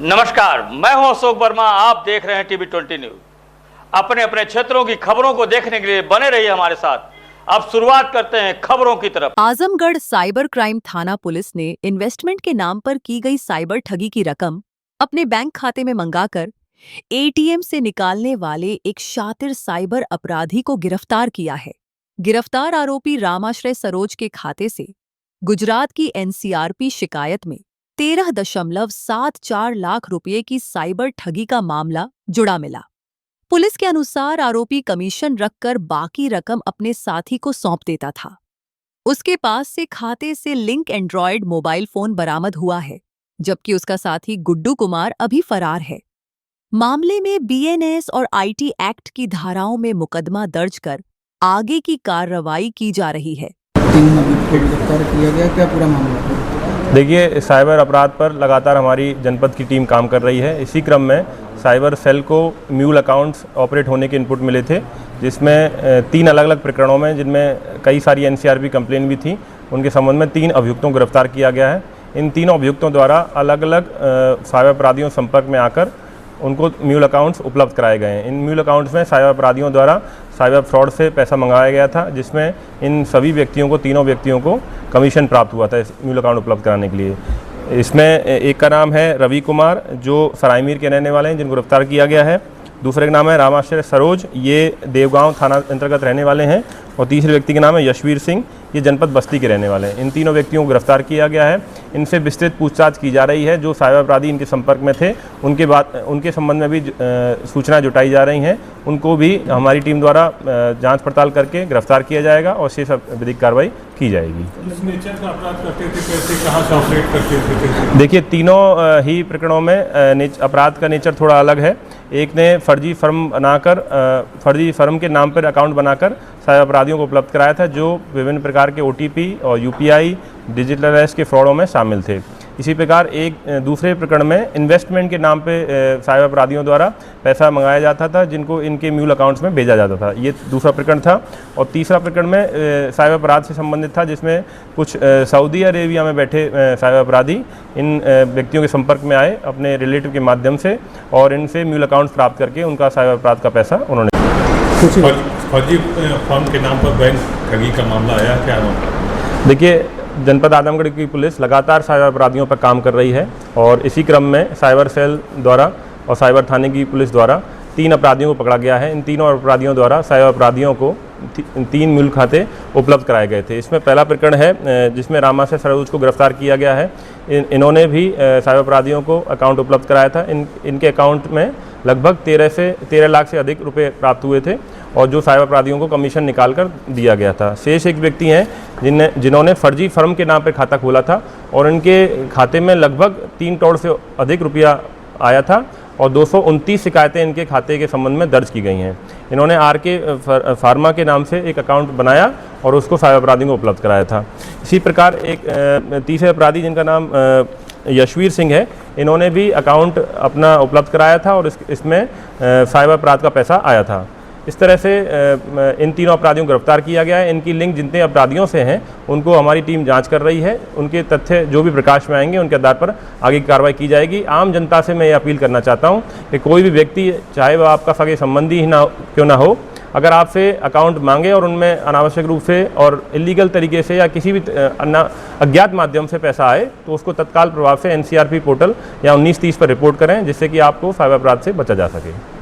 नमस्कार, मैं हूं अशोक वर्मा। आप देख रहे हैं टीवी 20 न्यूज। अपने अपने क्षेत्रों की खबरों को देखने के लिए बने रहिए हमारे साथ। अब शुरुआत करते हैं खबरों की तरफ। आजमगढ़ साइबर क्राइम थाना पुलिस ने इन्वेस्टमेंट के नाम पर की गई साइबर ठगी की रकम अपने बैंक खाते में मंगाकर एटीएम से निकालने वाले एक शातिर साइबर अपराधी को गिरफ्तार किया है। गिरफ्तार आरोपी रामाश्रय सरोज के खाते से गुजरात की एनसीआरपी शिकायत में 13.74 लाख रुपए की साइबर ठगी का मामला जुड़ा मिला। पुलिस के अनुसार आरोपी कमीशन रखकर बाकी रकम अपने साथी को सौंप देता था। उसके पास से खाते से लिंक एंड्रॉयड मोबाइल फोन बरामद हुआ है, जबकि उसका साथी गुड्डू कुमार अभी फरार है। मामले में बीएनएस और आईटी एक्ट की धाराओं में मुकदमा दर्ज कर आगे की कार्रवाई की जा रही है। गिरफ्तार किया गया, क्या पूरा मामला? देखिए, साइबर अपराध पर लगातार हमारी जनपद की टीम काम कर रही है। इसी क्रम में साइबर सेल को म्यूल अकाउंट्स ऑपरेट होने के इनपुट मिले थे, जिसमें 3 अलग अलग प्रकरणों में, जिनमें कई सारी एनसीआरपी कंप्लेन भी थी, उनके संबंध में 3 अभियुक्तों को गिरफ्तार किया गया है। इन तीनों अभियुक्तों द्वारा अलग अलग साइबर अपराधियों संपर्क में आकर उनको म्यूल अकाउंट्स उपलब्ध कराए गए हैं। इन म्यूल अकाउंट्स में साइबर अपराधियों द्वारा साइबर फ्रॉड से पैसा मंगाया गया था, जिसमें इन सभी व्यक्तियों को, तीनों व्यक्तियों को कमीशन प्राप्त हुआ था इस म्यूल अकाउंट उपलब्ध कराने के लिए। इसमें एक का नाम है रवि कुमार, जो सरायमीर के रहने वाले हैं, जिनको गिरफ्तार किया गया है। दूसरे का नाम है रामाश्रय सरोज, ये देवगांव थाना अंतर्गत रहने वाले हैं। और तीसरे व्यक्ति का नाम है यशवीर सिंह, ये जनपद बस्ती के रहने वाले हैं। इन तीनों व्यक्तियों को गिरफ्तार किया गया है। इनसे विस्तृत पूछताछ की जा रही है। जो साइबर अपराधी इनके संपर्क में थे, उनके संबंध में भी सूचना जुटाई जा रही हैं। उनको भी हमारी टीम द्वारा जांच पड़ताल करके गिरफ्तार किया जाएगा और शेष विधिक कार्रवाई की जाएगी। किस नेचर का अपराध करते थे, कैसे, कहाँ से ऑपरेट करते थे? देखिए, तीनों ही प्रकरणों में अपराध का नेचर थोड़ा अलग है। एक ने फर्जी फर्म बनाकर, फर्जी फर्म के नाम पर अकाउंट बनाकर साइबर अपराधियों को उपलब्ध कराया था, जो विभिन्न प्रकार के ओटीपी और यूपीआई, डिजिटल अरेस्ट के फ्रॉडों में शामिल थे। इसी प्रकार एक दूसरे प्रकरण में इन्वेस्टमेंट के नाम पे साइबर अपराधियों द्वारा पैसा मंगाया जाता था, जिनको इनके म्यूल अकाउंट्स में भेजा जाता था। ये दूसरा प्रकरण था। और तीसरा प्रकरण में साइबर अपराध से संबंधित था, जिसमें कुछ सऊदी अरेबिया में बैठे साइबर अपराधी इन व्यक्तियों के संपर्क में आए अपने रिलेटिव के माध्यम से, और इनसे म्यूल अकाउंट्स प्राप्त करके उनका साइबर अपराध का पैसा उन्होंने। फर्जी फर्म के नाम पर बैंक ठगी का मामला आया, क्या मामला? देखिए, जनपद आजमगढ़ की पुलिस लगातार साइबर अपराधियों पर काम कर रही है, और इसी क्रम में साइबर सेल द्वारा और साइबर थाने की पुलिस द्वारा 3 अपराधियों को पकड़ा गया है। इन तीनों अपराधियों द्वारा साइबर अपराधियों को 3 म्यूल खाते उपलब्ध कराए गए थे। इसमें पहला प्रकरण है जिसमें रामाश्रय सरोज को गिरफ्तार किया गया है। इन्होंने भी साइबर अपराधियों को अकाउंट उपलब्ध कराया था। इनके अकाउंट में लगभग 13 लाख से अधिक रुपए प्राप्त हुए थे, और जो साइबर अपराधियों को कमीशन निकाल कर दिया गया था। शेष एक व्यक्ति हैं जिन्होंने फर्जी फर्म के नाम पर खाता खोला था, और इनके खाते में लगभग 3 करोड़ से अधिक रुपया आया था, और 229 शिकायतें इनके खाते के संबंध में दर्ज की गई हैं। इन्होंने आरके फार्मा के नाम से एक अकाउंट बनाया और उसको साइबर अपराधियों को उपलब्ध कराया था। इसी प्रकार एक तीसरे अपराधी, जिनका नाम यशवीर सिंह है, इन्होंने भी अकाउंट अपना उपलब्ध कराया था, और इसमें साइबर अपराध का पैसा आया था। इस तरह से इन तीनों अपराधियों को गिरफ्तार किया गया है। इनकी लिंक जितने अपराधियों से हैं, उनको हमारी टीम जांच कर रही है। उनके तथ्य जो भी प्रकाश में आएंगे, उनके आधार पर आगे की कार्रवाई की जाएगी। आम जनता से मैं ये अपील करना चाहता हूं कि कोई भी व्यक्ति, चाहे वह आपका सगे संबंधी ही क्यों ना हो, अगर आपसे अकाउंट मांगे और उनमें अनावश्यक रूप से और इलीगल तरीके से या किसी भी अज्ञात माध्यम से पैसा आए, तो उसको तत्काल प्रभाव से एनसीआरपी पोर्टल या 1930 पर रिपोर्ट करें, जिससे कि आपको साइबर अपराध से बचा जा सके।